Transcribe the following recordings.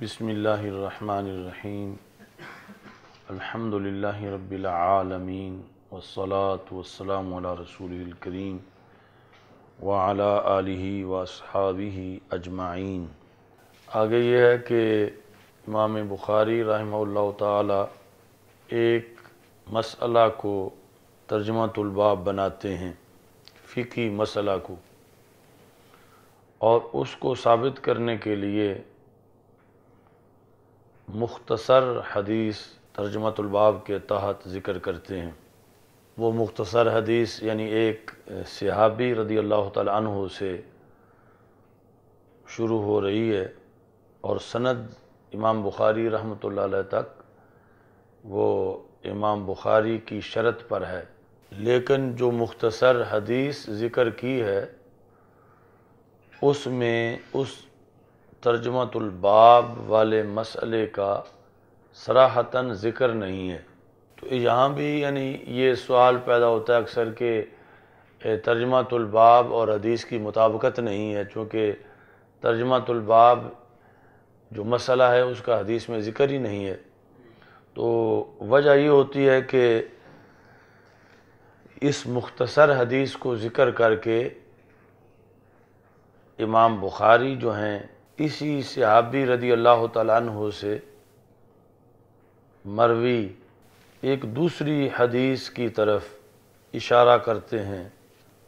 بسم اللہ الرحمن الرحیم الحمد للہ رب العالمین والصلاة والسلام علی رسولہ الکریم وعلی آلہ واصحابہ اجمعین۔ آگے یہ ہے کہ امام بخاری رحمہ اللہ تعالی ایک مسئلہ کو ترجمۃ الباب بناتے ہیں، فقہی مسئلہ کو، اور اس کو ثابت کرنے کے لیے مختصر حدیث ترجمۃ الباب کے تحت ذکر کرتے ہیں۔ وہ مختصر حدیث یعنی ایک صحابی رضی اللہ تعالی عنہ سے شروع ہو رہی ہے اور سند امام بخاری رحمۃ اللہ علیہ تک وہ امام بخاری کی شرط پر ہے، لیکن جو مختصر حدیث ذکر کی ہے اس میں اس ترجمۃ الباب والے مسئلے کا صراحتاً ذکر نہیں ہے۔ تو یہاں بھی یعنی یہ سوال پیدا ہوتا ہے اکثر کہ ترجمۃ الباب اور حدیث کی مطابقت نہیں ہے، چونکہ ترجمۃ الباب جو مسئلہ ہے اس کا حدیث میں ذکر ہی نہیں ہے۔ تو وجہ یہ ہوتی ہے کہ اس مختصر حدیث کو ذکر کر کے امام بخاری جو ہیں اسی صحابی رضی اللہ تعالیٰ عنہ سے مروی ایک دوسری حدیث کی طرف اشارہ کرتے ہیں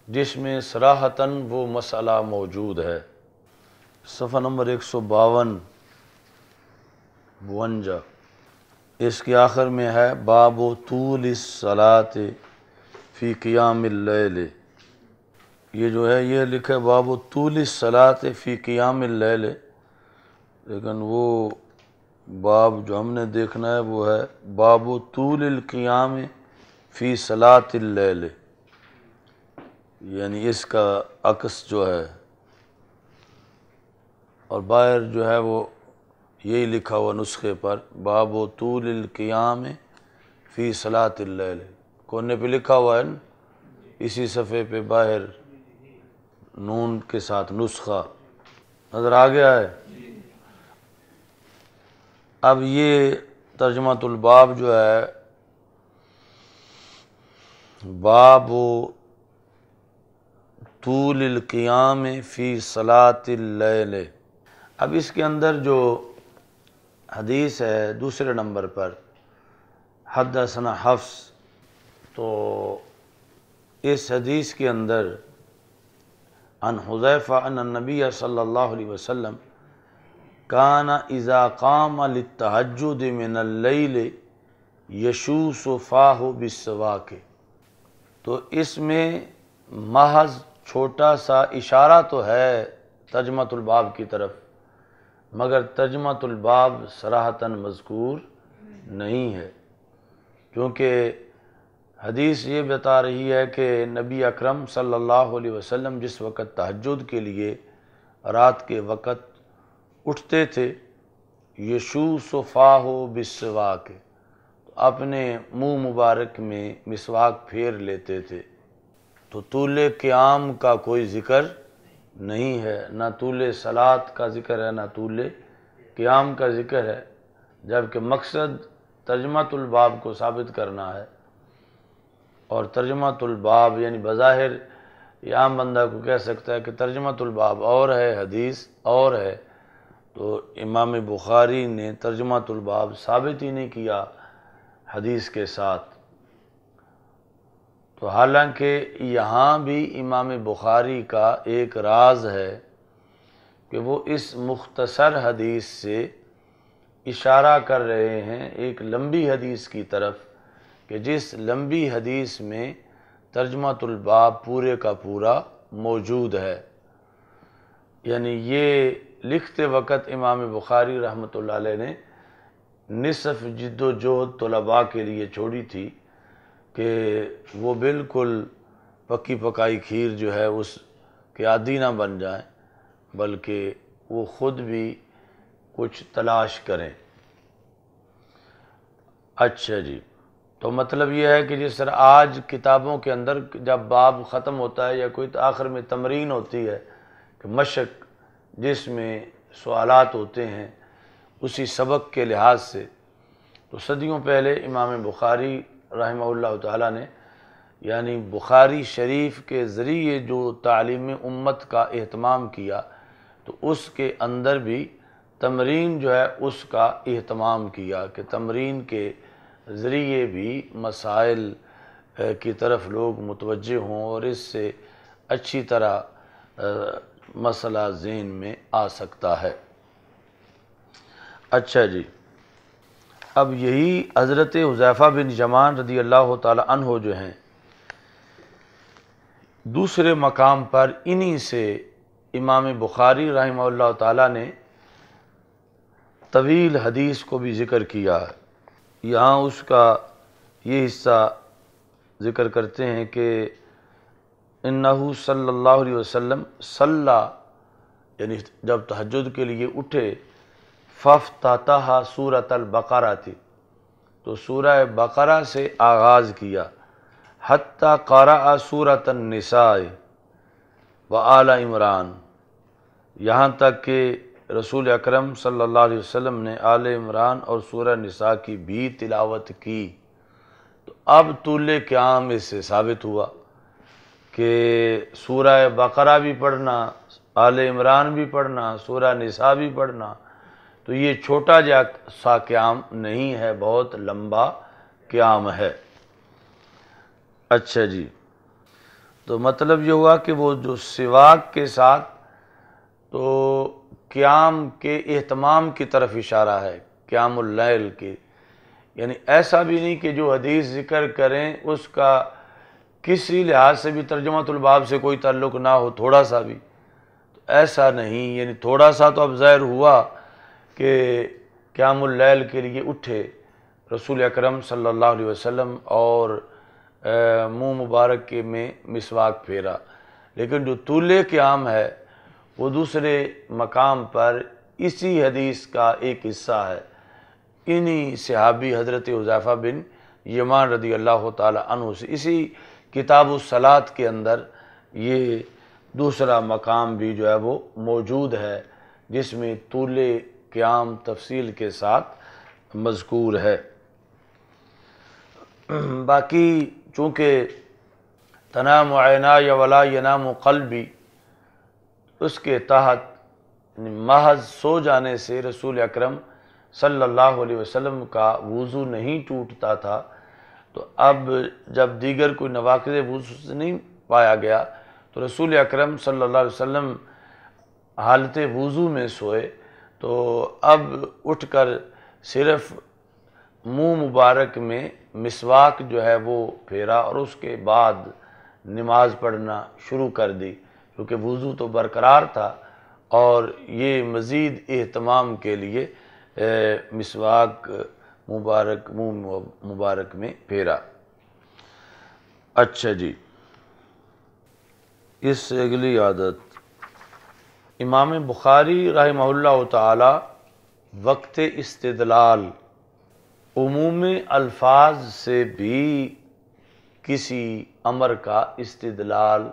جس میں صراحتاً وہ مسئلہ موجود ہے۔ صفحہ نمبر 152 اس کے آخر میں ہے باب طول الصلاۃ فی قیام اللیل۔ یہ جو ہے یہ لکھا ہے باب طول الصلاۃ فی قیام اللیل، لیکن وہ باب جو ہم نے دیکھنا ہے وہ ہے باب طول القیام فی صلاۃ اللیل، یعنی اس کا عکس جو ہے، اور باہر جو ہے وہ یہی لکھا ہوا نسخے پر باب طول القیام فی صلاۃ اللیل، کونے پہ لکھا ہوا ہے نا، اسی صفحے پہ باہر نون کے ساتھ نسخہ نظر آ گیا ہے۔ اب یہ ترجمۃ الباب جو ہے باب طول القیام فی صلاۃ اللیل، اب اس کے اندر جو حدیث ہے دوسرے نمبر پر حدثنا حفص، تو اس حدیث کے اندر عن حذیفہ ان النبی صلی اللہ علیہ وسلم کان اذا قام للتہجد من اللیل یشوس فاہ بالسواک، تو اس میں محض چھوٹا سا اشارہ تو ہے ترجمۃ الباب کی طرف، مگر ترجمۃ الباب صراحتاً مذکور نہیں ہے، کیونکہ حدیث یہ بتا رہی ہے کہ نبی اکرم صلی اللہ علیہ وسلم جس وقت تہجد کے لیے رات کے وقت اٹھتے تھے یشوس فاہ بالسواک، اپنے منہ مبارک میں مسواک پھیر لیتے تھے۔ تو طول قیام کا کوئی ذکر نہیں ہے، نہ طول صلاۃ کا ذکر ہے نہ طول قیام کا ذکر ہے، جبکہ مقصد ترجمۃ الباب کو ثابت کرنا ہے، اور ترجمۃ الباب یعنی بظاہر یہ عام بندہ کو کہہ سکتا ہے کہ ترجمۃ الباب اور ہے حدیث اور ہے، تو امام بخاری نے ترجمۃ الباب ثابت ہی نہیں کیا حدیث کے ساتھ۔ تو حالانکہ یہاں بھی امام بخاری کا ایک راز ہے کہ وہ اس مختصر حدیث سے اشارہ کر رہے ہیں ایک لمبی حدیث کی طرف، کہ جس لمبی حدیث میں ترجمۃ الباب پورے کا پورا موجود ہے۔ یعنی یہ لکھتے وقت امام بخاری رحمۃ اللہ علیہ نے نصف جد و جہد طلباء کے لیے چھوڑی تھی کہ وہ بالکل پکی پکائی کھیر جو ہے اس کے عادی نہ بن جائیں، بلکہ وہ خود بھی کچھ تلاش کریں۔ اچھا جی، تو مطلب یہ ہے کہ جس طرح آج کتابوں کے اندر جب باب ختم ہوتا ہے یا کوئی آخر میں تمرین ہوتی ہے کہ مشق، جس میں سوالات ہوتے ہیں، اسی سبق کے لحاظ سے، تو صدیوں پہلے امام بخاری رحمہ اللہ تعالیٰ نے یعنی بخاری شریف کے ذریعے جو تعلیم امت کا اہتمام کیا، تو اس کے اندر بھی تمرین جو ہے اس کا اہتمام کیا کہ تمرین کے ذریعے بھی مسائل کی طرف لوگ متوجہ ہوں اور اس سے اچھی طرح مسئلہ ذہن میں آ سکتا ہے۔ اچھا جی، اب یہی حضرت حذیفہ بن یمان رضی اللہ تعالی عنہ جو ہیں، دوسرے مقام پر انہی سے امام بخاری رحمہ اللہ تعالیٰ نے طویل حدیث کو بھی ذکر کیا ہے۔ یہاں اس کا یہ حصہ ذکر کرتے ہیں کہ انہو صلی اللہ علیہ وسلم صلی، یعنی جب تہجد کے لیے اٹھے، فافتتح سورۃ البقرہ تھی، تو سورہ بقرہ سے آغاز کیا، حتی قرأ سورۃ النساء وآل عمران، یہاں تک کہ رسول اکرم صلی اللہ علیہ وسلم نے آل عمران اور سورہ نساء کی بھی تلاوت کی۔ تو اب طول قیام اس سے ثابت ہوا کہ سورہ بقرہ بھی پڑھنا، آل عمران بھی پڑھنا، سورہ نساء بھی پڑھنا، تو یہ چھوٹا سا قیام نہیں ہے، بہت لمبا قیام ہے۔ اچھا جی، تو مطلب یہ ہوا کہ وہ جو سواک کے ساتھ تو قیام کے اہتمام کی طرف اشارہ ہے، قیام اللیل کی، یعنی ایسا بھی نہیں کہ جو حدیث ذکر کریں اس کا کسی لحاظ سے بھی ترجمۃ الباب سے کوئی تعلق نہ ہو، تھوڑا سا بھی، تو ایسا نہیں، یعنی تھوڑا سا تو اب ظاہر ہوا کہ قیام اللیل کے لیے اٹھے رسول اکرم صلی اللہ علیہ وسلم اور منہ مبارک کے میں مسواک پھیرا، لیکن جو طول قیام ہے وہ دوسرے مقام پر اسی حدیث کا ایک حصہ ہے۔ انہی صحابی حضرت حذیفہ بن یمان رضی اللہ تعالی عنہ سے اسی کتاب الصلاۃ کے اندر یہ دوسرا مقام بھی جو ہے وہ موجود ہے، جس میں طول قیام تفصیل کے ساتھ مذکور ہے۔ باقی چونکہ تنام عینای ولا ینام قلبی، اس کے تحت محض سو جانے سے رسول اکرم صلی اللہ علیہ وسلم کا وضو نہیں ٹوٹتا تھا، تو اب جب دیگر کوئی نواقض وضو سے نہیں پایا گیا تو رسول اکرم صلی اللہ علیہ وسلم حالت وضو میں سوئے، تو اب اٹھ کر صرف منہ مبارک میں مسواک جو ہے وہ پھیرا اور اس کے بعد نماز پڑھنا شروع کر دی، کیونکہ وضو تو برقرار تھا اور یہ مزید اہتمام کے لیے مسواک مبارک منہ مبارک میں پھیرا۔ اچھا جی، اس سے اگلی عادت امام بخاری رحمہ اللہ تعالی وقت استدلال عموم الفاظ سے بھی کسی امر کا استدلال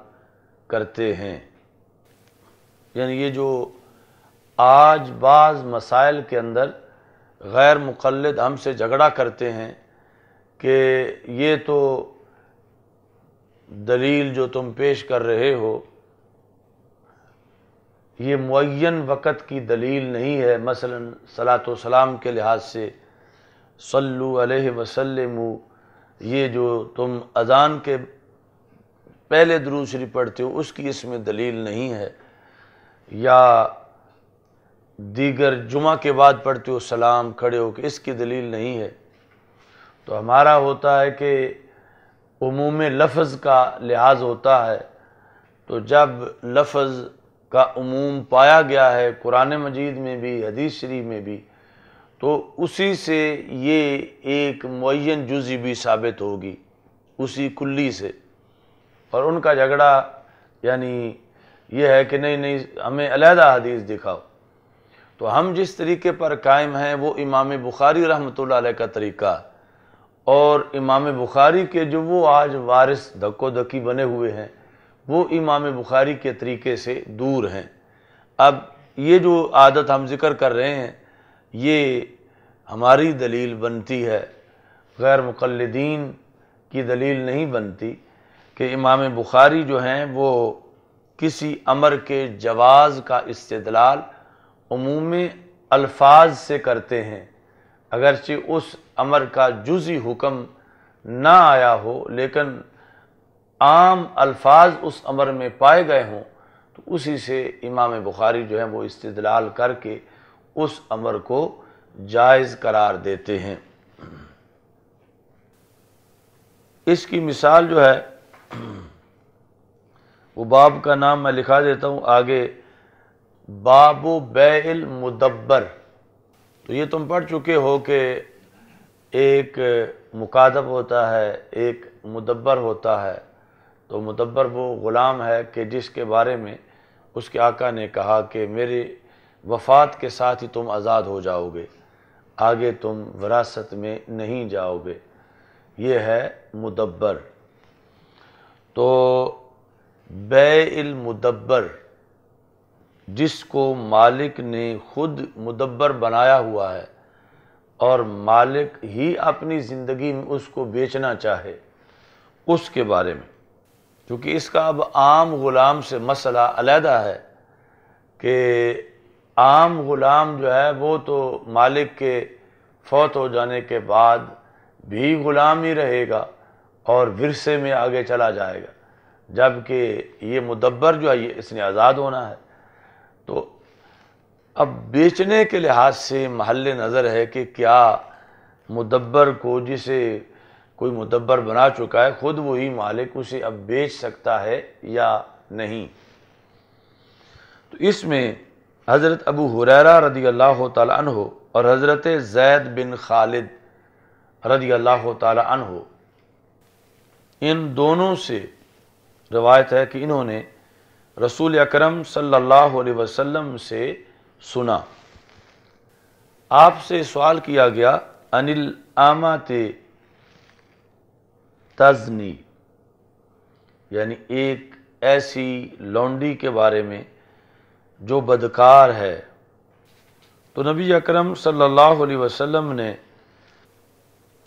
کرتے ہیں، یعنی یہ جو آج بعض مسائل کے اندر غیر مقلد ہم سے جھگڑا کرتے ہیں کہ یہ تو دلیل جو تم پیش کر رہے ہو یہ معین وقت کی دلیل نہیں ہے، مثلا صلاۃ و سلام کے لحاظ سے صلو علیہ وسلم، یہ جو تم اذان کے پہلے درود شریف پڑھتے ہو اس کی اس میں دلیل نہیں ہے، یا دیگر جمعہ کے بعد پڑھتے ہو سلام کھڑے ہو کہ اس کی دلیل نہیں ہے۔ تو ہمارا ہوتا ہے کہ عموم لفظ کا لحاظ ہوتا ہے، تو جب لفظ کا عموم پایا گیا ہے قرآن مجید میں بھی حدیث شریف میں بھی، تو اسی سے یہ ایک معین جزئی بھی ثابت ہوگی اسی کلی سے، اور ان کا جھگڑا یعنی یہ ہے کہ نہیں ہمیں علیحدہ حدیث دکھاؤ۔ تو ہم جس طریقے پر قائم ہیں وہ امام بخاری رحمۃ اللہ علیہ کا طریقہ ہے، اور امام بخاری کے جو وہ آج وارث دھکو دھکی بنے ہوئے ہیں وہ امام بخاری کے طریقے سے دور ہیں۔ اب یہ جو عادت ہم ذکر کر رہے ہیں یہ ہماری دلیل بنتی ہے، غیر مقلدین کی دلیل نہیں بنتی کہ امام بخاری جو ہیں وہ کسی امر کے جواز کا استدلال عموم الفاظ سے کرتے ہیں، اگرچہ اس امر کا جزئی حکم نہ آیا ہو لیکن عام الفاظ اس امر میں پائے گئے ہوں تو اسی سے امام بخاری جو ہیں وہ استدلال کر کے اس امر کو جائز قرار دیتے ہیں۔ اس کی مثال جو ہے وہ باب کا نام میں لکھا دیتا ہوں آگے، باب بیع المدبر۔ تو یہ تم پڑھ چکے ہو کہ ایک مکاتب ہوتا ہے، ایک مدبر ہوتا ہے۔ تو مدبر وہ غلام ہے کہ جس کے بارے میں اس کے آقا نے کہا کہ میری وفات کے ساتھ ہی تم آزاد ہو جاؤ گے، آگے تم وراثت میں نہیں جاؤ گے، یہ ہے مدبر۔ تو بیع المدبر، جس کو مالک نے خود مدبر بنایا ہوا ہے اور مالک ہی اپنی زندگی میں اس کو بیچنا چاہے، اس کے بارے میں، کیونکہ اس کا اب عام غلام سے مسئلہ علیحدہ ہے کہ عام غلام جو ہے وہ تو مالک کے فوت ہو جانے کے بعد بھی غلام ہی رہے گا اور ورثے میں آگے چلا جائے گا، جبکہ یہ مدبر جو ہے یہ اس نے آزاد ہونا ہے۔ تو اب بیچنے کے لحاظ سے محل نظر ہے کہ کیا مدبر کو، جسے کوئی مدبر بنا چکا ہے خود وہی مالک، اسے اب بیچ سکتا ہے یا نہیں۔ تو اس میں حضرت ابو ہریرہ رضی اللہ تعالی عنہ اور حضرت زید بن خالد رضی اللہ تعالی عنہ، ان دونوں سے روایت ہے کہ انہوں نے رسول اکرم صلی اللہ علیہ وسلم سے سنا، آپ سے سوال کیا گیا عن الامۃ تزنی، یعنی ایک ایسی لونڈی کے بارے میں جو بدکار ہے۔ تو نبی اکرم صلی اللہ علیہ وسلم نے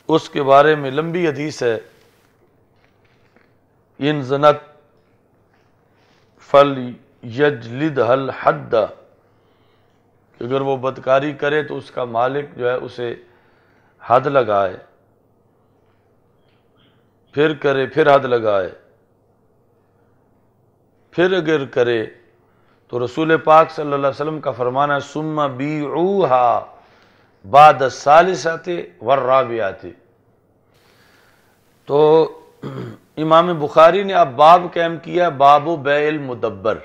اس کے بارے میں لمبی حدیث ہے، ان زنت فلیجلدھا الحد، کہ اگر وہ بدکاری کرے تو اس کا مالک جو ہے اسے حد لگائے، پھر کرے پھر حد لگائے، پھر اگر کرے تو رسول پاک صلی اللہ علیہ وسلم کا فرمانا ثم بیعوہا بعد الثالثۃ والرابعۃ۔ تو امام بخاری نے اب باب قائم کیا، باب بیع المدبر،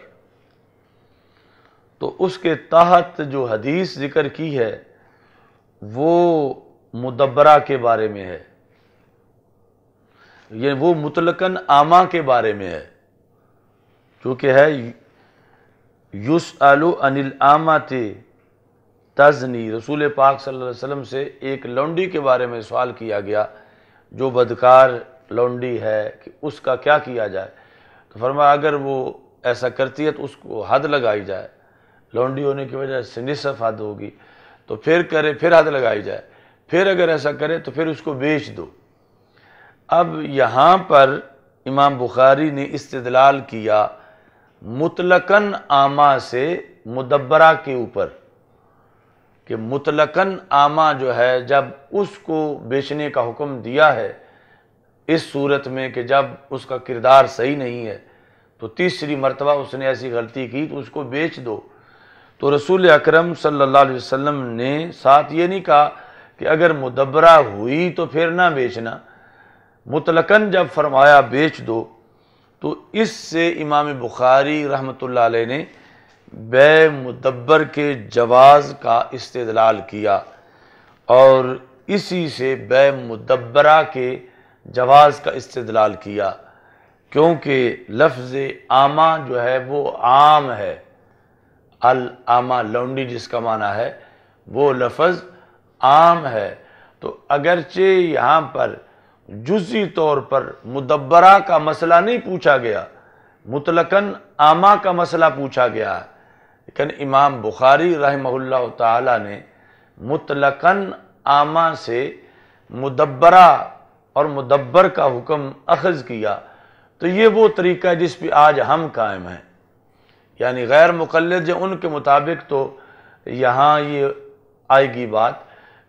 تو اس کے تحت جو حدیث ذکر کی ہے وہ مدبرہ کے بارے میں ہے، یہ وہ مطلقاً عامہ کے بارے میں ہے، کیونکہ ہے یسأل عن الامۃ تزنی، رسول پاک صلی اللہ علیہ وسلم سے ایک لونڈی کے بارے میں سوال کیا گیا جو بدکار لونڈی ہے کہ اس کا کیا کیا جائے، تو فرمایا اگر وہ ایسا کرتی ہے تو اس کو حد لگائی جائے، لونڈی ہونے کی وجہ سے نصف حد ہوگی، تو پھر کرے پھر حد لگائی جائے، پھر اگر ایسا کرے تو پھر اس کو بیچ دو۔ اب یہاں پر امام بخاری نے استدلال کیا مطلقاً عامہ سے مدبرہ کے اوپر، کہ مطلقاً عامہ جو ہے جب اس کو بیچنے کا حکم دیا ہے اس صورت میں کہ جب اس کا کردار صحیح نہیں ہے تو تیسری مرتبہ اس نے ایسی غلطی کی تو اس کو بیچ دو، تو رسول اکرم صلی اللہ علیہ وسلم نے ساتھ یہ نہیں کہا کہ اگر مدبرہ ہوئی تو پھر نہ بیچنا، مطلقاً جب فرمایا بیچ دو، تو اس سے امام بخاری رحمۃ اللہ علیہ نے بیع مدبر کے جواز کا استدلال کیا، اور اسی سے بیع مدبرہ کے جواز کا استدلال کیا، کیونکہ لفظ عامہ جو ہے وہ عام ہے، العامہ لونڈی جس کا معنی ہے وہ لفظ عام ہے، تو اگرچہ یہاں پر جزئی طور پر مدبرہ کا مسئلہ نہیں پوچھا گیا، مطلقاً عامہ کا مسئلہ پوچھا گیا ہے، لیکن امام بخاری رحمہ اللہ تعالی نے مطلقاً عامہ سے مدبرہ اور مدبر کا حکم اخذ کیا، تو یہ وہ طریقہ ہے جس پہ آج ہم قائم ہیں۔ یعنی غیر مقلد جو ان کے مطابق تو یہاں یہ آئے گی بات،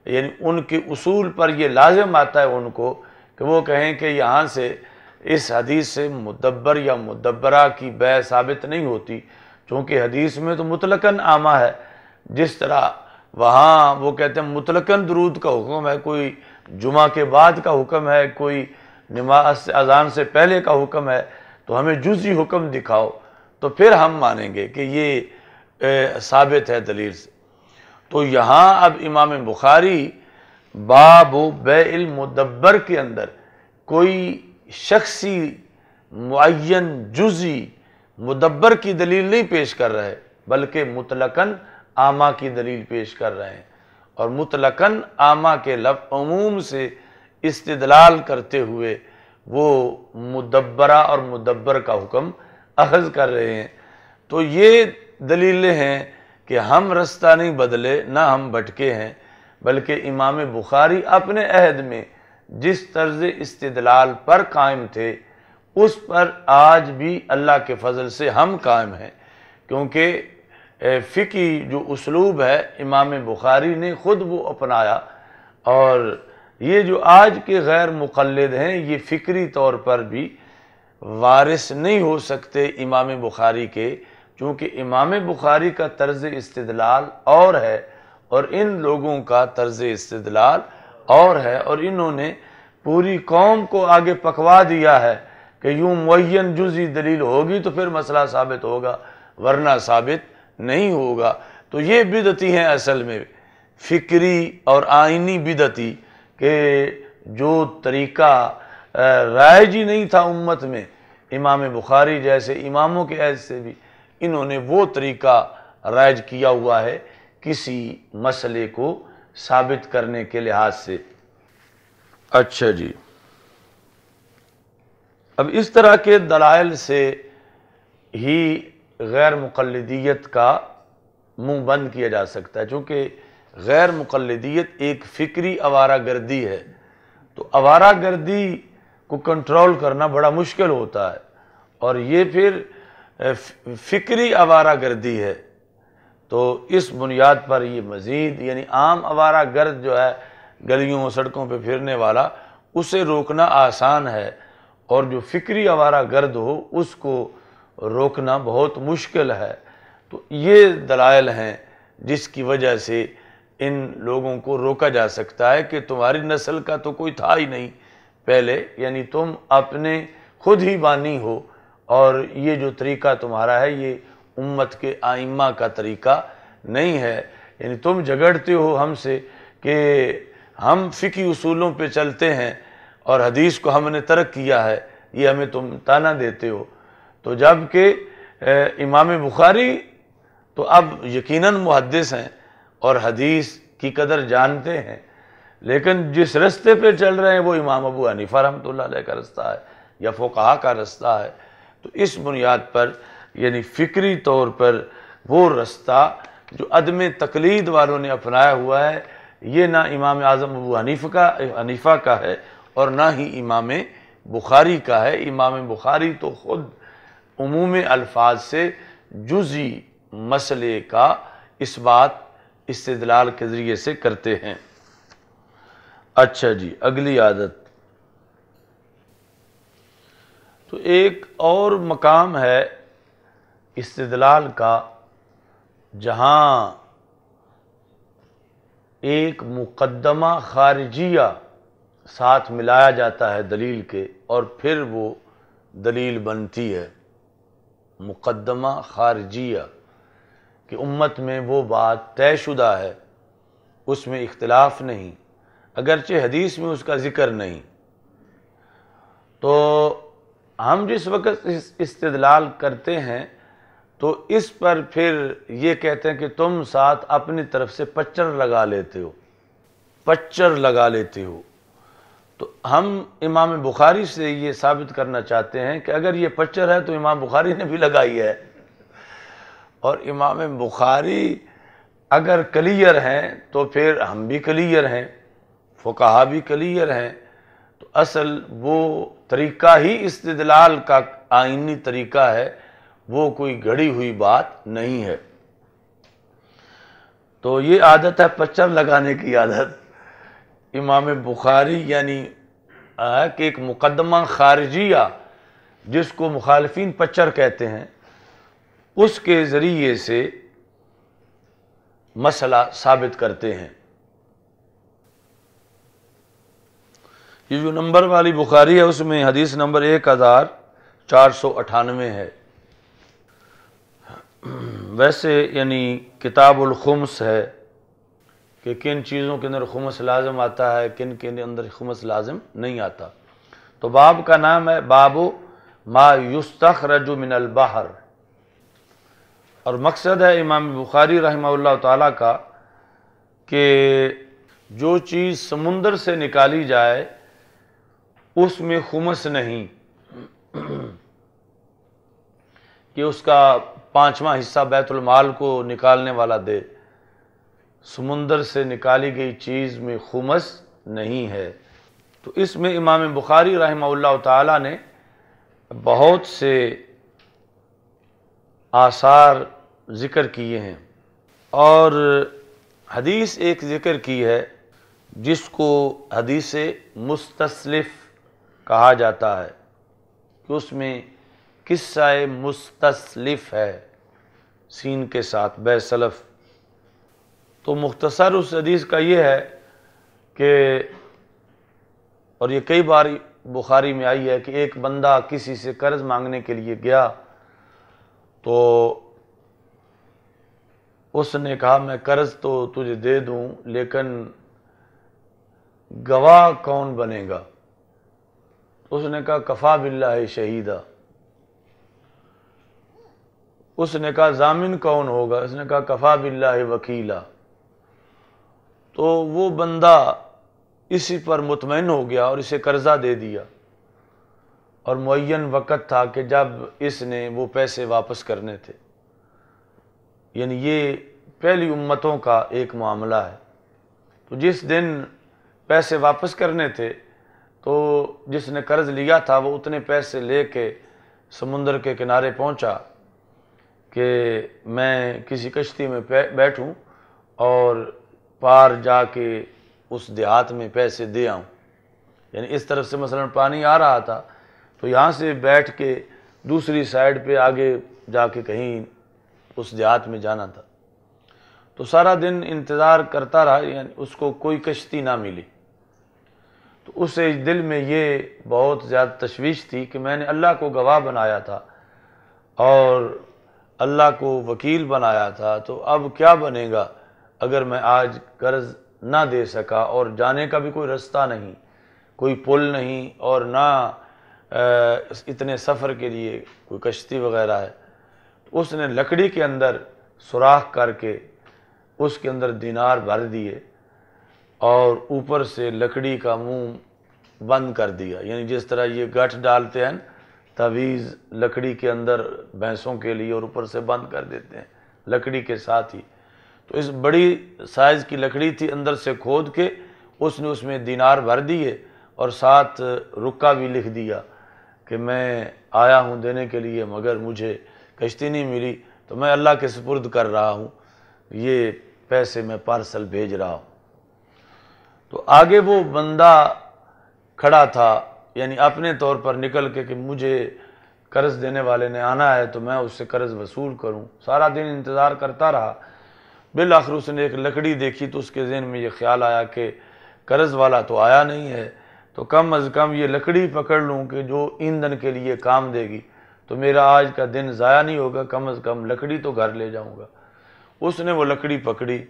یعنی ان کے اصول پر یہ لازم آتا ہے ان کو کہ وہ کہیں کہ یہاں سے اس حدیث سے مدبر یا مدبرہ کی بیع ثابت نہیں ہوتی، چونکہ حدیث میں تو مطلقاً عامہ ہے۔ جس طرح وہاں وہ کہتے ہیں مطلقاً درود کا حکم ہے، کوئی جمعہ کے بعد کا حکم ہے، کوئی نماز اذان سے پہلے کا حکم ہے، تو ہمیں جزئی حکم دکھاؤ، تو پھر ہم مانیں گے کہ یہ ثابت ہے دلیل سے۔ تو یہاں اب امام بخاری باب بیع المدبر کے اندر کوئی شخصی معین جزئی مدبر کی دلیل نہیں پیش کر رہے، بلکہ مطلقاً عامہ کی دلیل پیش کر رہے ہیں، اور مطلقاً عامہ کے لفظ عموم سے استدلال کرتے ہوئے وہ مدبرہ اور مدبر کا حکم اخذ کر رہے ہیں۔ تو یہ دلیلیں ہیں کہ ہم رستہ نہیں بدلے، نہ ہم بھٹکے ہیں، بلکہ امام بخاری اپنے عہد میں جس طرز استدلال پر قائم تھے اس پر آج بھی اللہ کے فضل سے ہم قائم ہیں، کیونکہ فقہی جو اسلوب ہے امام بخاری نے خود وہ اپنایا، اور یہ جو آج کے غیر مقلد ہیں یہ فکری طور پر بھی وارث نہیں ہو سکتے امام بخاری کے، چونکہ امام بخاری کا طرز استدلال اور ہے اور ان لوگوں کا طرز استدلال اور ہے، اور انہوں نے پوری قوم کو آگے پکوا دیا ہے کہ یوں معین جزئی دلیل ہوگی تو پھر مسئلہ ثابت ہوگا، ورنہ ثابت نہیں ہوگا۔ تو یہ بدعتی ہیں اصل میں، فکری اور آئینی بدعتی، کہ جو طریقہ رائج ہی نہیں تھا امت میں، امام بخاری جیسے اماموں کے عہد سے بھی انہوں نے وہ طریقہ رائج کیا ہوا ہے کسی مسئلے کو ثابت کرنے کے لحاظ سے۔ اچھا جی، اب اس طرح کے دلائل سے ہی غیر مقلدیت کا منہ بند کیا جا سکتا ہے، چونکہ غیر مقلدیت ایک فکری آوارہ گردی ہے، تو آوارہ گردی کو کنٹرول کرنا بڑا مشکل ہوتا ہے، اور یہ پھر فکری آوارہ گردی ہے، تو اس بنیاد پر یہ مزید، یعنی عام آوارہ گرد جو ہے گلیوں سڑکوں پہ پھرنے والا، اسے روکنا آسان ہے، اور جو فکری آوارہ گرد ہو اس کو روکنا بہت مشکل ہے۔ تو یہ دلائل ہیں جس کی وجہ سے ان لوگوں کو روکا جا سکتا ہے کہ تمہاری نسل کا تو کوئی تھا ہی نہیں پہلے، یعنی تم اپنے خود ہی بانی ہو، اور یہ جو طریقہ تمہارا ہے یہ امت کے ائمہ کا طریقہ نہیں ہے، یعنی تم جھگڑتے ہو ہم سے کہ ہم فقہی اصولوں پہ چلتے ہیں اور حدیث کو ہم نے ترک کیا ہے، یہ ہمیں تم تانا دیتے ہو۔ تو جب کہ امام بخاری تو اب یقیناً محدث ہیں اور حدیث کی قدر جانتے ہیں، لیکن جس رستے پہ چل رہے ہیں وہ امام ابو حنیفہ رحمۃ اللہ علیہ کا رستہ ہے یا فقہا کا رستہ ہے۔ تو اس بنیاد پر یعنی فکری طور پر وہ رستہ جو عدم تقلید والوں نے اپنایا ہوا ہے، یہ نہ امام اعظم ابو حنیفہ کا ہے اور نہ ہی امام بخاری کا ہے۔ امام بخاری تو خود عموم الفاظ سے جزئی مسئلے کا اس بات استدلال کے ذریعے سے کرتے ہیں۔ اچھا جی، اگلی عادت، تو ایک اور مقام ہے استدلال کا جہاں ایک مقدمہ خارجیہ ساتھ ملایا جاتا ہے دلیل کے، اور پھر وہ دلیل بنتی ہے۔ مقدمہ خارجیہ کہ امت میں وہ بات طے شدہ ہے، اس میں اختلاف نہیں، اگرچہ حدیث میں اس کا ذکر نہیں، تو ہم جس وقت استدلال کرتے ہیں تو اس پر پھر یہ کہتے ہیں کہ تم ساتھ اپنی طرف سے پچر لگا لیتے ہو۔ تو ہم امام بخاری سے یہ ثابت کرنا چاہتے ہیں کہ اگر یہ پچر ہے تو امام بخاری نے بھی لگائی ہے، اور امام بخاری اگر کلیئر ہیں تو پھر ہم بھی کلیئر ہیں، فقہا بھی کلیئر ہیں، تو اصل وہ طریقہ ہی استدلال کا آئینی طریقہ ہے، وہ کوئی گھڑی ہوئی بات نہیں ہے۔ تو یہ عادت ہے پچر لگانے کی عادت امام بخاری، یعنی کہ ایک مقدمہ خارجیہ جس کو مخالفین پچر کہتے ہیں، اس کے ذریعے سے مسئلہ ثابت کرتے ہیں۔ یہ جو نمبر والی بخاری ہے اس میں حدیث نمبر 1498 ہے۔ ویسے یعنی کتاب الخمس ہے کہ کن چیزوں کے اندر خمس لازم آتا ہے، کن کے اندر خمس لازم نہیں آتا۔ تو باب کا نام ہے باب ما یستخرج من البحر، اور مقصد ہے امام بخاری رحمہ اللہ تعالیٰ کا کہ جو چیز سمندر سے نکالی جائے اس میں خمس نہیں، کہ اس کا 5واں حصہ بیت المال کو نکالنے والا دے، سمندر سے نکالی گئی چیز میں خمس نہیں ہے۔ تو اس میں امام بخاری رحمہ اللہ تعالیٰ نے بہت سے آثار ذکر کیے ہیں، اور حدیث ایک ذکر کی ہے جس کو حدیث مستسلف کہا جاتا ہے، کہ اس میں قصہ مستسلف ہے سین کے ساتھ بے سلف۔ تو مختصر اس حدیث کا یہ ہے کہ، اور یہ کئی بار بخاری میں آئی ہے، کہ ایک بندہ کسی سے قرض مانگنے کے لیے گیا تو اس نے کہا میں قرض تو تجھے دے دوں لیکن گواہ کون بنے گا؟ اس نے کہا کفا باللہ شہیدہ۔ اس نے کہا ضامن کون ہوگا؟ اس نے کہا کفا باللہ وکیلا۔ تو وہ بندہ اسی پر مطمئن ہو گیا اور اسے قرضہ دے دیا، اور معین وقت تھا کہ جب اس نے وہ پیسے واپس کرنے تھے۔ یعنی یہ پہلی امتوں کا ایک معاملہ ہے۔ تو جس دن پیسے واپس کرنے تھے تو جس نے قرض لیا تھا وہ اتنے پیسے لے کے سمندر کے کنارے پہنچا کہ میں کسی کشتی میں بیٹھوں اور پار جا کے اس دیہات میں پیسے دے آؤں۔ یعنی اس طرف سے مثلا پانی آ رہا تھا تو یہاں سے بیٹھ کے دوسری سائیڈ پہ آگے جا کے کہیں اس دیہات میں جانا تھا۔ تو سارا دن انتظار کرتا رہا، یعنی اس کو کوئی کشتی نہ ملی۔ تو اسے دل میں یہ بہت زیادہ تشویش تھی کہ میں نے اللہ کو گواہ بنایا تھا اور اللہ کو وکیل بنایا تھا، تو اب کیا بنے گا اگر میں آج قرض نہ دے سکا، اور جانے کا بھی کوئی رستہ نہیں، کوئی پل نہیں، اور نہ اتنے سفر کے لیے کوئی کشتی وغیرہ ہے۔ اس نے لکڑی کے اندر سوراخ کر کے اس کے اندر دینار بھر دیے اور اوپر سے لکڑی کا منہ بند کر دیا، یعنی جس طرح یہ گٹھ ڈالتے ہیں تعویذ لکڑی کے اندر بھینسوں کے لیے، اور اوپر سے بند کر دیتے ہیں لکڑی کے ساتھ ہی۔ تو اس بڑی سائز کی لکڑی تھی، اندر سے کھود کے اس نے اس میں دینار بھر دیے اور ساتھ رکا بھی لکھ دیا کہ میں آیا ہوں دینے کے لیے مگر مجھے کشتی نہیں ملی، تو میں اللہ کے سپرد کر رہا ہوں، یہ پیسے میں پارسل بھیج رہا ہوں۔ تو آگے وہ بندہ کھڑا تھا، یعنی اپنے طور پر نکل کے کہ مجھے قرض دینے والے نے آنا ہے تو میں اس سے قرض وصول کروں۔ سارا دن انتظار کرتا رہا، بالآخر اس نے ایک لکڑی دیکھی تو اس کے ذہن میں یہ خیال آیا کہ قرض والا تو آیا نہیں ہے، تو کم از کم یہ لکڑی پکڑ لوں کہ جو ایندھن کے لیے کام دے گی، تو میرا آج کا دن ضائع نہیں ہوگا، کم از کم لکڑی تو گھر لے جاؤں گا۔ اس نے وہ لکڑی پکڑی،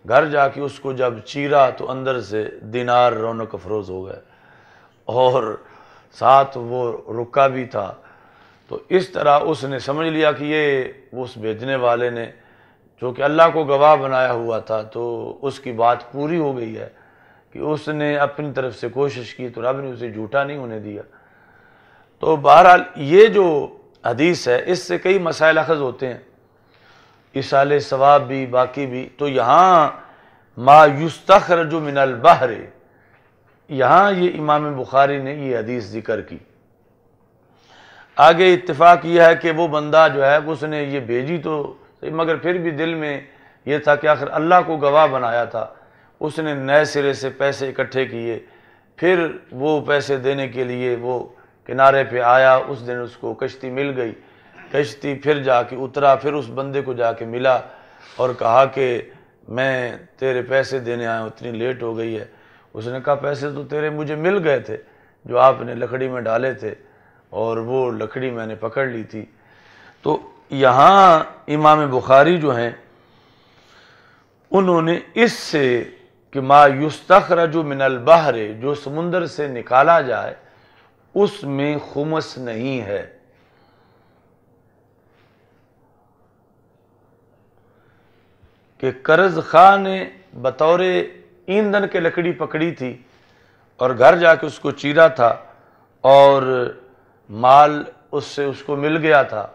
گھر جا کے اس کو جب چیرا تو اندر سے دینار رونق افروز ہو گئے اور ساتھ وہ رکا بھی تھا۔ تو اس طرح اس نے سمجھ لیا کہ یہ اس بھیجنے والے نے جو کہ اللہ کو گواہ بنایا ہوا تھا، تو اس کی بات پوری ہو گئی ہے کہ اس نے اپنی طرف سے کوشش کی تو رب نے اسے جھوٹا نہیں ہونے دیا۔ تو بہرحال یہ جو حدیث ہے اس سے کئی مسائل اخذ ہوتے ہیں۔ ایصال ثواب بھی، باقی بھی۔ تو یہاں ما یستخرج من البحر، یہاں یہ امام بخاری نے یہ حدیث ذکر کی۔ آگے اتفاق یہ ہے کہ وہ بندہ جو ہے اس نے یہ بھیجی تو مگر پھر بھی دل میں یہ تھا کہ آخر اللہ کو گواہ بنایا تھا، اس نے نئے سرے سے پیسے اکٹھے کیے، پھر وہ پیسے دینے کے لیے وہ کنارے پہ آیا، اس دن اس کو کشتی مل گئی، کشتی پھر جا کے اترا، پھر اس بندے کو جا کے ملا اور کہا کہ میں تیرے پیسے دینے آیا ہوں، اتنی لیٹ ہو گئی ہے۔ اس نے کہا پیسے تو تیرے مجھے مل گئے تھے جو آپ نے لکڑی میں ڈالے تھے، اور وہ لکڑی میں نے پکڑ لی تھی۔ تو یہاں امام بخاری جو ہیں انہوں نے اس سے کہ ما یستخرج من البحر، جو سمندر سے نکالا جائے اس میں خمس نہیں ہے۔ کہ قرض خواہ نے بطور ایندھن کے لکڑی پکڑی تھی اور گھر جا کے اس کو چیرا تھا اور مال اس سے اس کو مل گیا تھا،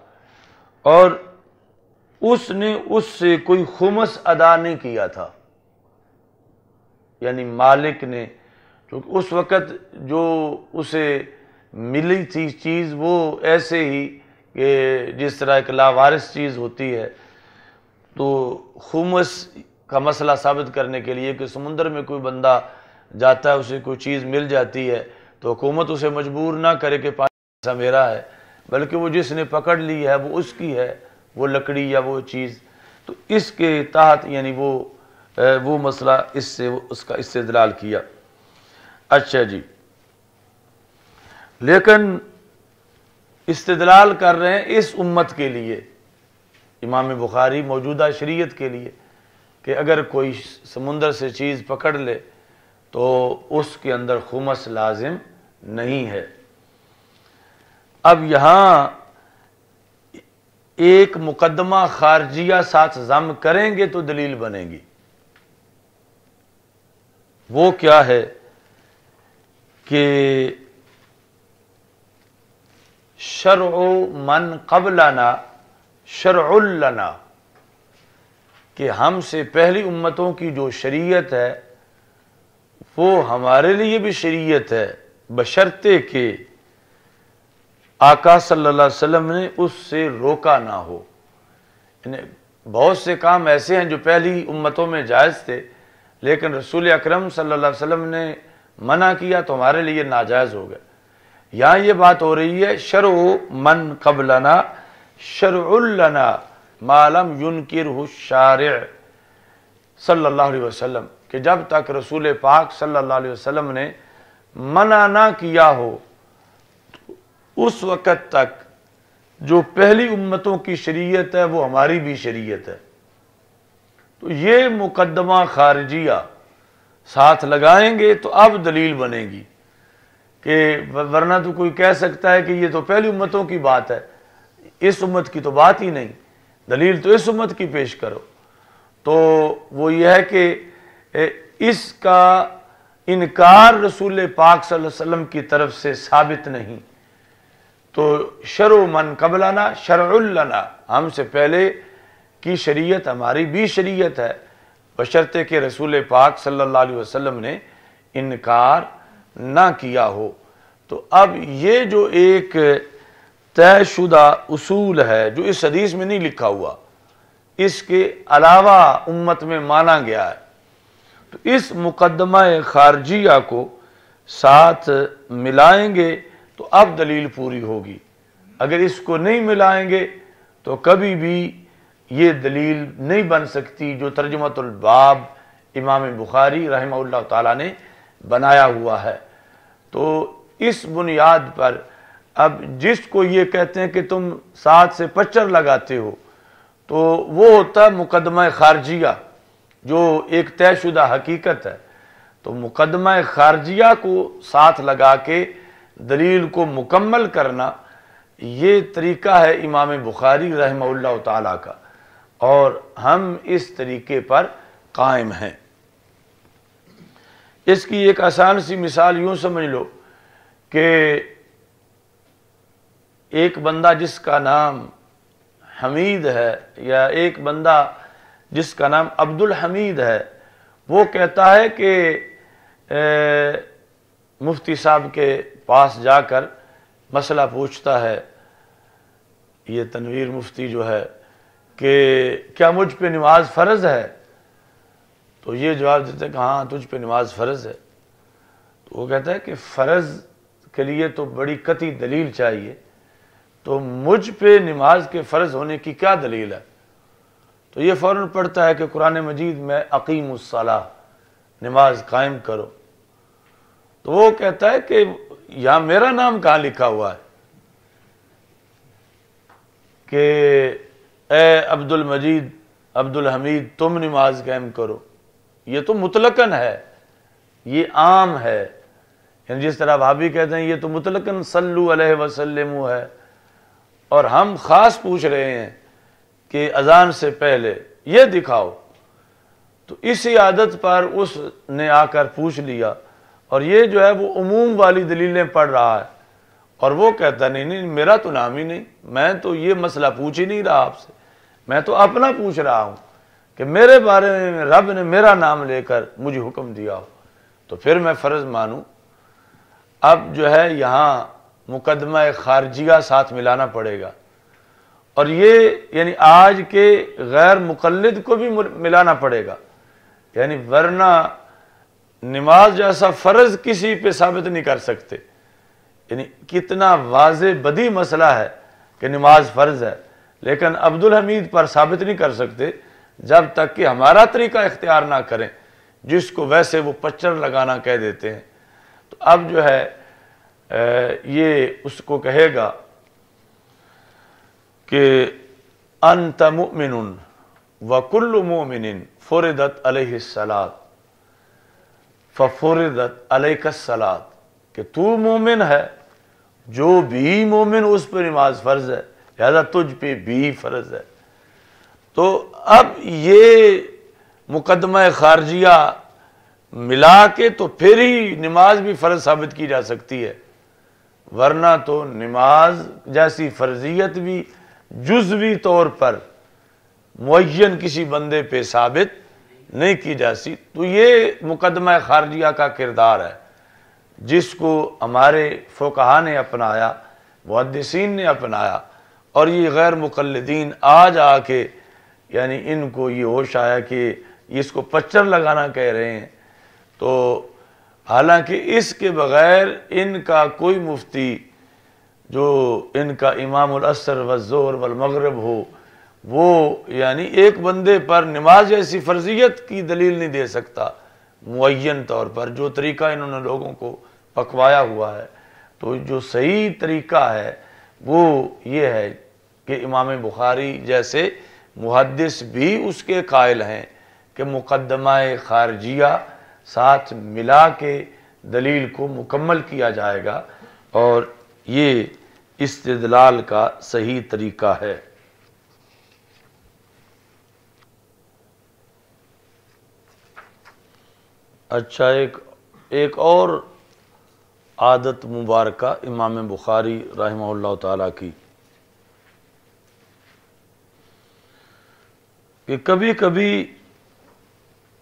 اور اس نے اس سے کوئی خمس ادا نہیں کیا تھا، یعنی مالک نے، کیونکہ اس وقت جو اسے ملی تھی چیز وہ ایسے ہی کہ جس طرح ایک لاوارث چیز ہوتی ہے، تو خمس کا مسئلہ ثابت کرنے کے لیے کہ سمندر میں کوئی بندہ جاتا ہے اسے کوئی چیز مل جاتی ہے تو حکومت اسے مجبور نہ کرے کہ پیسہ میرا ہے، بلکہ وہ جس نے پکڑ لی ہے وہ اس کی ہے، وہ لکڑی یا وہ چیز، تو اس کے تحت یعنی وہ مسئلہ اس سے اس کا استدلال کیا۔ اچھا جی، لیکن استدلال کر رہے ہیں اس امت کے لیے، امام بخاری موجودہ شریعت کے لیے، کہ اگر کوئی سمندر سے چیز پکڑ لے تو اس کے اندر خمس لازم نہیں ہے۔ اب یہاں ایک مقدمہ خارجیہ ساتھ ضم کریں گے تو دلیل بنے گی۔ وہ کیا ہے کہ شرع من قبلنا شرع لنا، کہ ہم سے پہلی امتوں کی جو شریعت ہے وہ ہمارے لیے بھی شریعت ہے، بشرطے کہ آقا صلی اللہ علیہ وسلم نے اس سے روکا نہ ہو۔ یعنی بہت سے کام ایسے ہیں جو پہلی امتوں میں جائز تھے، لیکن رسول اکرم صلی اللہ علیہ وسلم نے منع کیا تو ہمارے لیے ناجائز ہو گئے۔ یہاں یہ بات ہو رہی ہے شرع من قبلنا شرع لنا ما لم ينکرہ الشارع صلی اللہ علیہ وسلم، کہ جب تک رسول پاک صلی اللہ علیہ وسلم نے منع نہ کیا ہو اس وقت تک جو پہلی امتوں کی شریعت ہے وہ ہماری بھی شریعت ہے۔ تو یہ مقدمہ خارجیہ ساتھ لگائیں گے تو اب دلیل بنے گی، کہ ورنہ تو کوئی کہہ سکتا ہے کہ یہ تو پہلی امتوں کی بات ہے، اس امت کی تو بات ہی نہیں، دلیل تو اس امت کی پیش کرو۔ تو وہ یہ ہے کہ اس کا انکار رسول پاک صلی اللہ علیہ وسلم کی طرف سے ثابت نہیں، تو شرع من قبلنا شرع لنا، ہم سے پہلے کی شریعت ہماری بھی شریعت ہے، بشرطے کہ رسول پاک صلی اللہ علیہ وسلم نے انکار نہ کیا ہو۔ تو اب یہ جو ایک طے شدہ اصول ہے جو اس حدیث میں نہیں لکھا ہوا، اس کے علاوہ امت میں مانا گیا ہے، تو اس مقدمہ خارجیہ کو ساتھ ملائیں گے تو اب دلیل پوری ہوگی۔ اگر اس کو نہیں ملائیں گے تو کبھی بھی یہ دلیل نہیں بن سکتی جو ترجمۃ الباب امام بخاری رحمہ اللہ تعالیٰ نے بنایا ہوا ہے۔ تو اس بنیاد پر اب جس کو یہ کہتے ہیں کہ تم ساتھ سے پچر لگاتے ہو، تو وہ ہوتا ہے مقدمہ خارجیہ جو ایک طے شدہ حقیقت ہے۔ تو مقدمہ خارجیہ کو ساتھ لگا کے دلیل کو مکمل کرنا، یہ طریقہ ہے امام بخاری رحمہ اللہ تعالیٰ کا، اور ہم اس طریقے پر قائم ہیں۔ اس کی ایک آسان سی مثال یوں سمجھ لو کہ ایک بندہ جس کا نام حمید ہے یا ایک بندہ جس کا نام عبد الحمید ہے، وہ کہتا ہے کہ مفتی صاحب کے پاس جا کر مسئلہ پوچھتا ہے، یہ تنویر مفتی جو ہے، کہ کیا مجھ پہ نماز فرض ہے؟ تو یہ جواب دیتے ہیں کہ ہاں تجھ پہ نماز فرض ہے۔ تو وہ کہتا ہے کہ فرض کے لیے تو بڑی قطعی دلیل چاہیے، تو مجھ پہ نماز کے فرض ہونے کی کیا دلیل ہے؟ تو یہ فوراً پڑھتا ہے کہ قرآن مجید میں اقیم الصلاۃ، نماز قائم کرو۔ تو وہ کہتا ہے کہ یہاں میرا نام کہاں لکھا ہوا ہے کہ اے عبد المجید عبد الحمید تم نماز قائم کرو؟ یہ تو مطلقاً ہے، یہ عام ہے، یعنی جس طرح بھابی کہتے ہیں یہ تو مطلقاً صلو علیہ وسلم ہے، اور ہم خاص پوچھ رہے ہیں کہ اذان سے پہلے یہ دکھاؤ۔ تو اسی عادت پر اس نے آ کر پوچھ لیا، اور یہ جو ہے وہ عموم والی دلیلیں پڑھ رہا ہے، اور وہ کہتا نہیں نہیں میرا تو نام ہی نہیں، میں تو یہ مسئلہ پوچھ ہی نہیں رہا آپ سے، میں تو اپنا پوچھ رہا ہوں کہ میرے بارے میں رب نے میرا نام لے کر مجھے حکم دیا ہو تو پھر میں فرض مانوں۔ اب جو ہے یہاں مقدمہ خارجیہ ساتھ ملانا پڑے گا، اور یہ یعنی آج کے غیر مقلد کو بھی ملانا پڑے گا، یعنی ورنہ نماز جیسا فرض کسی پہ ثابت نہیں کر سکتے، یعنی کتنا واضح بدی مسئلہ ہے کہ نماز فرض ہے، لیکن عبد الحمید پر ثابت نہیں کر سکتے جب تک کہ ہمارا طریقہ اختیار نہ کریں، جس کو ویسے وہ پچڑ لگانا کہہ دیتے ہیں۔ تو اب جو ہے یہ اس کو کہے گا کہ انت مؤمن وکل مؤمن فرضت علیہ الصلاۃ ففرضت علیک الصلاۃ، کہ تو مومن ہے، جو بھی مومن اس پہ نماز فرض ہے، لہذا تجھ پہ بھی فرض ہے۔ تو اب یہ مقدمہ خارجیہ ملا کے تو پھر ہی نماز بھی فرض ثابت کی جا سکتی ہے، ورنہ تو نماز جیسی فرضیت بھی جزوی طور پر معین کسی بندے پہ ثابت نہیں کی جاتی۔ تو یہ مقدمہ خارجیہ کا کردار ہے جس کو ہمارے فقہا نے اپنایا، محدثین نے اپنایا، اور یہ غیر مقلدین آج آ کے یعنی ان کو یہ ہوش آیا کہ اس کو پچڑ لگانا کہہ رہے ہیں۔ تو حالانکہ اس کے بغیر ان کا کوئی مفتی جو ان کا امام العصر والظہر والمغرب ہو، وہ یعنی ایک بندے پر نماز جیسی فرضیت کی دلیل نہیں دے سکتا معین طور پر، جو طریقہ انہوں نے لوگوں کو پکوایا ہوا ہے۔ تو جو صحیح طریقہ ہے وہ یہ ہے کہ امام بخاری جیسے محدث بھی اس کے قائل ہیں کہ مقدمہ خارجیہ ساتھ ملا کے دلیل کو مکمل کیا جائے گا، اور یہ استدلال کا صحیح طریقہ ہے۔ اچھا، ایک اور عادت مبارکہ امام بخاری رحمہ اللہ تعالیٰ کی کہ کبھی کبھی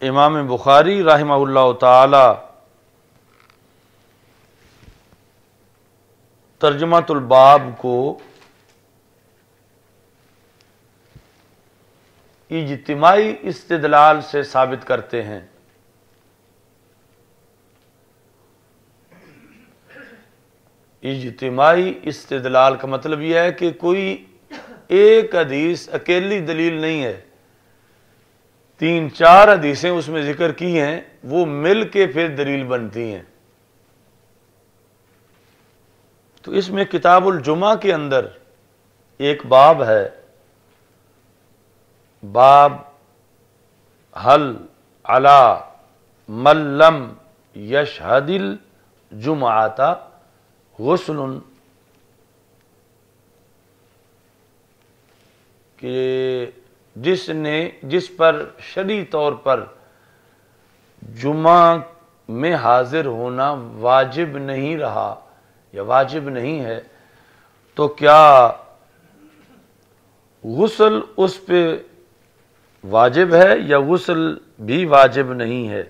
امام بخاری رحمہ اللہ تعالی ترجمۃ الباب کو اجتماعی استدلال سے ثابت کرتے ہیں۔ اجتماعی استدلال کا مطلب یہ ہے کہ کوئی ایک حدیث اکیلی دلیل نہیں ہے، 3-4 حدیثیں اس میں ذکر کی ہیں، وہ مل کے پھر دلیل بنتی ہیں۔ تو اس میں کتاب الجمعہ کے اندر ایک باب ہے، باب حل علی من لم یشہد الجمعۃ غسل، کہ جس پر شرعی طور پر جمعہ میں حاضر ہونا واجب نہیں رہا یا واجب نہیں ہے، تو کیا غسل اس پہ واجب ہے یا غسل بھی واجب نہیں ہے؟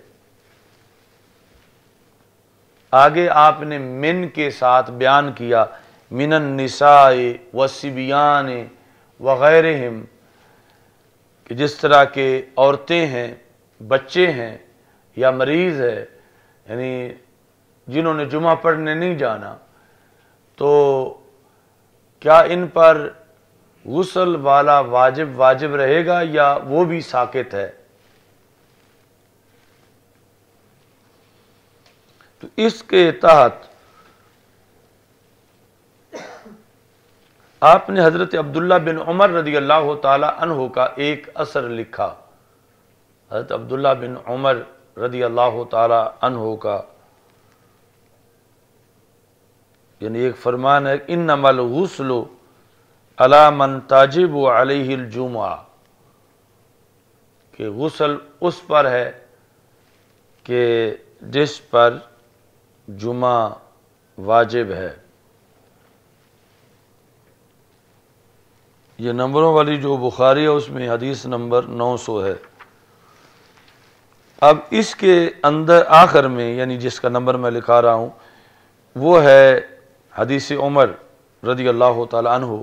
آگے آپ نے من کے ساتھ بیان کیا، من النساء والصبیان وغیرہم، کہ جس طرح کے عورتیں ہیں، بچے ہیں یا مریض ہے، یعنی جنہوں نے جمعہ پڑھنے نہیں جانا، تو کیا ان پر غسل والا واجب رہے گا یا وہ بھی ساقط ہے؟ تو اس کے تحت آپ نے حضرت عبداللہ بن عمر رضی اللہ تعالی عنہ کا ایک اثر لکھا، حضرت عبداللہ بن عمر رضی اللہ تعالی عنہ کا یعنی ایک فرمان ہے، انما الغسل علی من تجب علیہ الجمعہ، کہ غسل اس پر ہے کہ جس پر جمعہ واجب ہے۔ یہ نمبروں والی جو بخاری ہے اس میں حدیث نمبر 900 ہے۔ اب اس کے اندر آخر میں یعنی جس کا نمبر میں لکھا رہا ہوں وہ ہے حدیث عمر رضی اللہ تعالی عنہ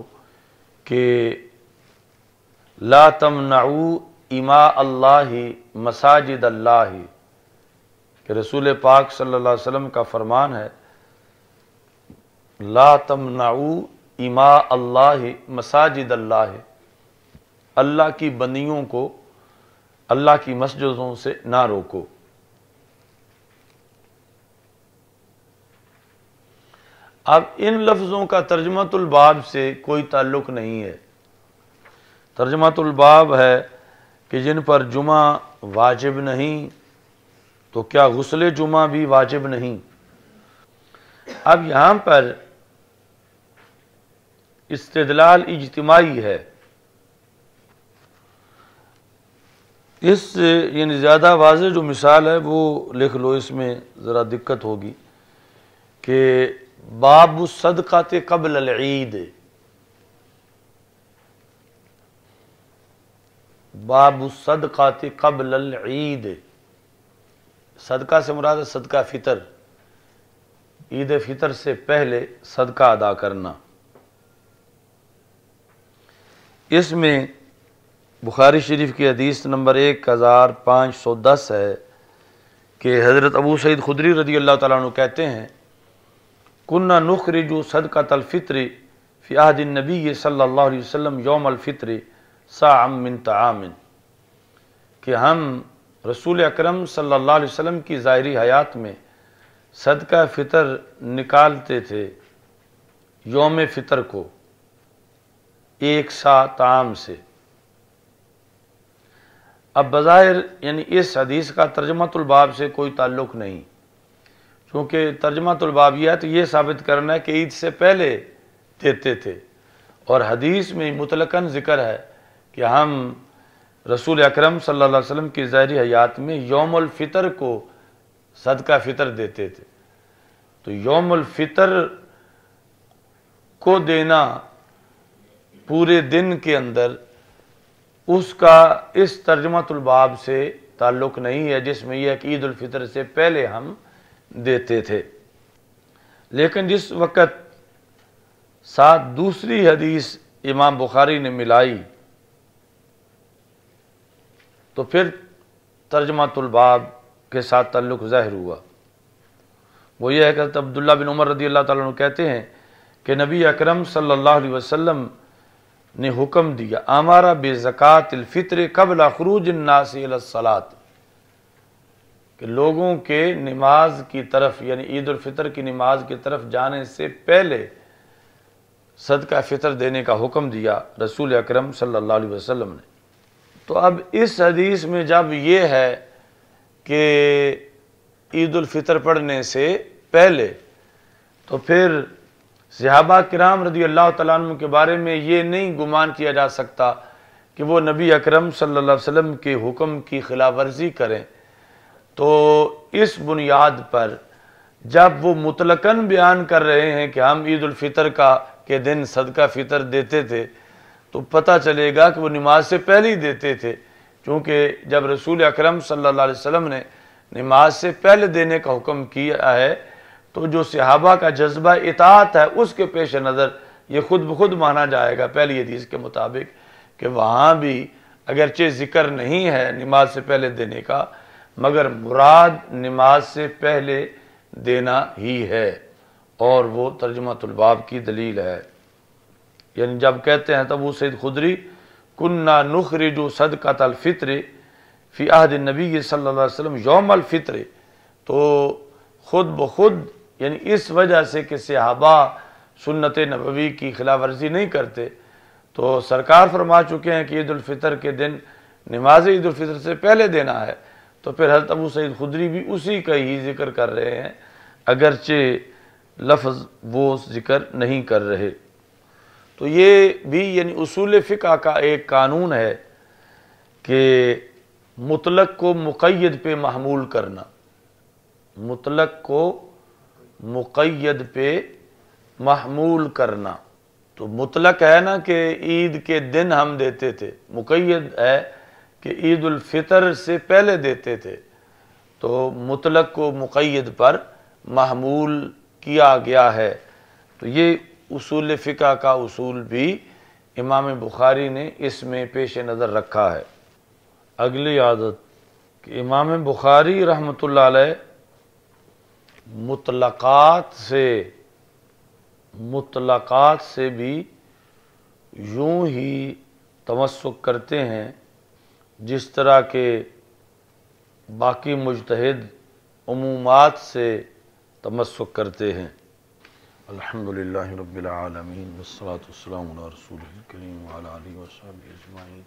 کہ لا تمنعوا اماء اللہ مساجد اللہ، کہ رسول پاک صلی اللہ علیہ وسلم کا فرمان ہے، لا تمنعوا اماء اللہ مساجد اللہ، اللہ کی بندیوں کو اللہ کی مسجدوں سے نہ روکو۔ اب ان لفظوں کا ترجمۃ الباب سے کوئی تعلق نہیں ہے۔ ترجمۃ الباب ہے کہ جن پر جمعہ واجب نہیں تو کیا غسل جمعہ بھی واجب نہیں؟ اب یہاں پر استدلال اجتماعی ہے، اس سے یعنی زیادہ واضح جو مثال ہے وہ لکھ لو، اس میں ذرا دقت ہوگی، کہ باب الصدقات قبل العید، باب الصدقات قبل العید، صدقہ سے مراد ہے صدقہ فطر، عید فطر سے پہلے صدقہ ادا کرنا۔ اس میں بخاری شریف کی حدیث نمبر 1510 ہے کہ حضرت ابو سعید خدری رضی اللہ تعالیٰ عنہ کہتے ہیں، کننا نخرج صدقۃ الفطر فی عہد النبی صلی اللہ علیہ وسلم یوم الفطر صاعا من طعام، کہ ہم رسول اکرم صلی اللہ علیہ وسلم کی ظاہری حیات میں صدقہ فطر نکالتے تھے یوم فطر کو ایک سا طعام سے۔ اب بظاہر یعنی اس حدیث کا ترجمۃ الباب سے کوئی تعلق نہیں، چونکہ ترجمۃ الباب یہ ہے تو یہ ثابت کرنا ہے کہ عید سے پہلے دیتے تھے، اور حدیث میں مطلقاً ذکر ہے کہ ہم رسول اکرم صلی اللہ علیہ وسلم کی ظاہری حیات میں یوم الفطر کو صدقہ فطر دیتے تھے، تو یوم الفطر کو دینا پورے دن کے اندر اس کا اس ترجمۃ الباب سے تعلق نہیں ہے، جس میں یہ ہے کہ عید الفطر سے پہلے ہم دیتے تھے۔ لیکن جس وقت ساتھ دوسری حدیث امام بخاری نے ملائی تو پھر ترجمۃ الباب کے ساتھ تعلق ظاہر ہوا، وہ یہ ہے کہ حضرت عبداللہ بن عمر رضی اللہ تعالیٰ عنہ کہتے ہیں کہ نبی اکرم صلی اللہ علیہ وسلم نے حکم دیا، امارا بزکوٰۃ الفطر قبل خروج الناس الی الصلاۃ، کہ لوگوں کے نماز کی طرف یعنی عید الفطر کی نماز کی طرف جانے سے پہلے صدقہ فطر دینے کا حکم دیا رسول اکرم صلی اللہ علیہ وسلم نے۔ تو اب اس حدیث میں جب یہ ہے کہ عید الفطر پڑھنے سے پہلے، تو پھر صحابہ کرام رضی اللہ تعالیٰ عنہ کے بارے میں یہ نہیں گمان کیا جا سکتا کہ وہ نبی اکرم صلی اللہ علیہ وسلم کے حکم کی خلاف ورزی کریں، تو اس بنیاد پر جب وہ مطلقاً بیان کر رہے ہیں کہ ہم عید الفطر کے دن صدقہ فطر دیتے تھے، تو پتہ چلے گا کہ وہ نماز سے پہلے ہی دیتے تھے، چونکہ جب رسول اکرم صلی اللہ علیہ وسلم نے نماز سے پہلے دینے کا حکم کیا ہے تو جو صحابہ کا جذبہ اطاعت ہے اس کے پیش نظر یہ خود بخود مانا جائے گا پہلی حدیث کے مطابق کہ وہاں بھی اگرچہ ذکر نہیں ہے نماز سے پہلے دینے کا، مگر مراد نماز سے پہلے دینا ہی ہے، اور وہ ترجمۃ الباب کی دلیل ہے۔ یعنی جب کہتے ہیں تب ابو سعید خدری کننا نخرج صدقۃ الفطر فی عہد النبی صلی اللہ علیہ وسلم یوم الفطر، تو خود بخود یعنی اس وجہ سے کہ صحابہ سنت نبوی کی خلاف ورزی نہیں کرتے، تو سرکار فرما چکے ہیں کہ عید الفطر کے دن نماز عید الفطر سے پہلے دینا ہے، تو پھر حضرت ابو سعید خدری بھی اسی کا ہی ذکر کر رہے ہیں اگرچہ لفظ وہ ذکر نہیں کر رہے۔ تو یہ بھی یعنی اصول فقہ کا ایک قانون ہے کہ مطلق کو مقید پہ محمول کرنا، مطلق کو مقید پہ محمول کرنا۔ تو مطلق ہے نا کہ عید کے دن ہم دیتے تھے، مقید ہے کہ عید الفطر سے پہلے دیتے تھے، تو مطلق کو مقید پر محمول کیا گیا ہے۔ تو یہ اصول فقہ کا اصول بھی امام بخاری نے اس میں پیش نظر رکھا ہے۔ اگلی عادت کہ امام بخاری رحمۃ اللہ علیہ مطلقات سے بھی یوں ہی تمسک کرتے ہیں جس طرح کے باقی مجتہد عمومات سے تمسک کرتے ہیں۔ الحمدللہ رب العالمین والصلاة والسلام علی رسول الکریم وعلی آلہ وصحبہ اجمعین۔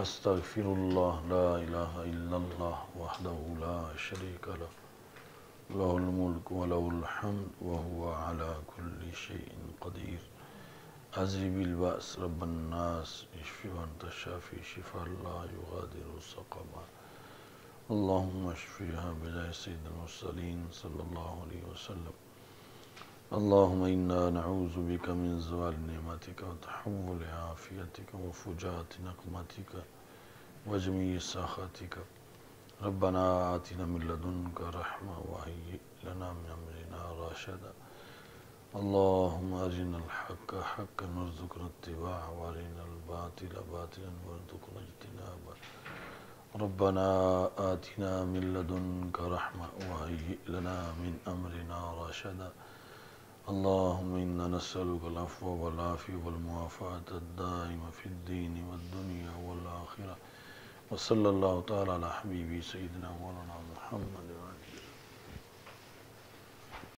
استغفر اللہ لا الہ الا اللہ وحدہ لا شریک لہ لہ الملک ولہ الحمد وہو علی کل شیء قدیر۔ عذیب الباس رب الناس اشفی وانت الشافی شفاء لا یغادر سقما۔ اللہم اشفیہا بجاہ سید المرسلین صلی اللہ علیہ وسلم۔ اللہم انا نعوذ بک من زوال نعمتک وتحول عافیتک وفجاءت نقمتک وجمیع سخطک۔ ربنا آتنا من لدنک رحمہ وہیئ لنا من امرنا رشدا۔ اللہم ارنا الحق حقا وارزقنا اتباعہ وارنا الباطل باطلا وارزقنا اجتنابہ۔ ربنا آتنا من لدنک رحمہ وہیئ لنا من امرنا رشدا۔ اللہم انا نسألک العفو والعافیہ والمعافاة الدائمہ فی الدین والدنیا والآخرہ۔ وصلی اللہ تعالی علی حبیبی سیدنا مولانا محمد